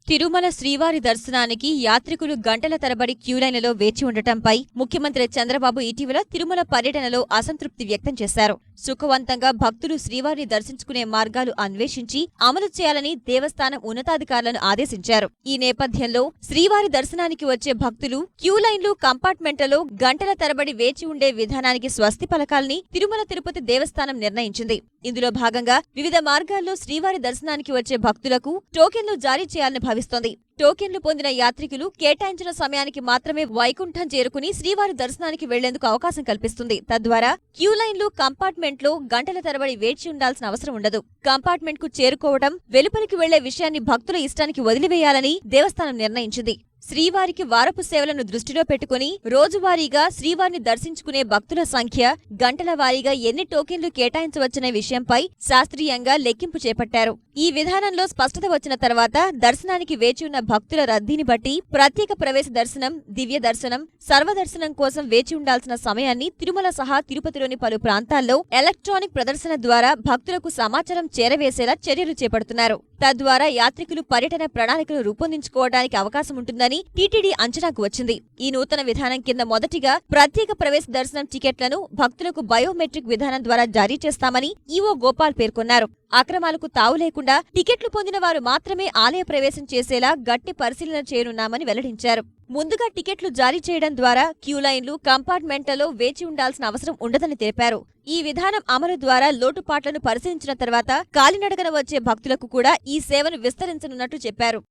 తిరుమల శ్రీవారి దర్శనానికి యాత్రికులు గంటల తరబడి క్యూలైన్లలో వేచి ఉండటంపై ముఖ్యమంత్రి చంద్రబాబు ఇటీవల తిరుమల పర్యటనలో అసంతృప్తి వ్యక్తం చేశారు. సుఖవంతంగా భక్తులు శ్రీవారిని దర్శించుకునే మార్గాలు అన్వేషించి అమలు చేయాలని దేవస్థానం ఉన్నతాధికారులను ఆదేశించారు. ఈ నేపథ్యంలో శ్రీవారి దర్శనానికి వచ్చే భక్తులు క్యూలైన్లు, కంపార్ట్మెంట్లలో గంటల తరబడి వేచి ఉండే విధానానికి స్వస్తి పలకాలని తిరుమల తిరుపతి దేవస్థానం నిర్ణయించింది. ఇందులో భాగంగా వివిధ మార్గాల్లో శ్రీవారి దర్శనానికి వచ్చే భక్తులకు టోకెన్లు జారీ చేయాలని భావిస్తోంది. టోకెన్లు పొందిన యాత్రికులు కేటాయించిన సమయానికి మాత్రమే వైకుంఠం చేరుకుని శ్రీవారి దర్శనానికి వెళ్లేందుకు అవకాశం కల్పిస్తుంది. తద్వారా క్యూలైన్లు, కంపార్ట్మెంట్లో గంటల తరబడి వేచి ఉండాల్సిన అవసరం ఉండదు. కంపార్ట్మెంట్ కు చేరుకోవడం, వెలుపలికి వెళ్లే విషయాన్ని భక్తుల ఇష్టానికి వదిలివేయాలని దేవస్థానం నిర్ణయించింది. శ్రీవారికి వారపు సేవలను దృష్టిలో పెట్టుకుని రోజువారీగా శ్రీవారిని దర్శించుకునే భక్తుల సంఖ్య, గంటల వారీగా ఎన్ని టోకెన్లు కేటాయించవచ్చనే విషయంపై శాస్త్రీయంగా లెక్కింపు చేపట్టారు. ఈ విధానంలో స్పష్టత వచ్చిన తర్వాత దర్శనానికి వేచి ఉన్న భక్తుల రద్దీని బట్టి ప్రత్యేక ప్రవేశ దర్శనం, దివ్య దర్శనం, సర్వదర్శనం కోసం వేచి ఉండాల్సిన సమయాన్ని తిరుమల సహా తిరుపతిలోని పలు ప్రాంతాల్లో ఎలక్ట్రానిక్ ప్రదర్శన ద్వారా భక్తులకు సమాచారం చేరవేసేలా చర్యలు చేపడుతున్నారు. తద్వారా యాత్రికులు పర్యటన ప్రణాళికలు రూపొందించుకోవడానికి అవకాశం ఉంటుందని టీటీడీ అంచనాకు వచ్చింది. ఈ నూతన విధానం కింద మొదటిగా ప్రత్యేక ప్రవేశ దర్శనం టికెట్లను భక్తులకు బయోమెట్రిక్ విధానం ద్వారా జారీ చేస్తామని ఈవో గోపాల్ పేర్కొన్నారు. అక్రమాలకు తావు లేకుండా టికెట్లు పొందిన వారు మాత్రమే ఆలయ ప్రవేశం చేసేలా గట్టి పరిశీలన చేయనున్నామని వెల్లడించారు. ముందుగా టికెట్లు జారీ చేయడం ద్వారా క్యూలైన్లు, కంపార్ట్మెంట్లలో వేచి ఉండాల్సిన అవసరం ఉండదని తెలిపారు. ఈ విధానం అమలు ద్వారా లోటుపాట్లను పరిశీలించిన తర్వాత కాలినడకన వచ్చే భక్తులకు కూడా ఈ సేవను విస్తరించనున్నట్టు చెప్పారు.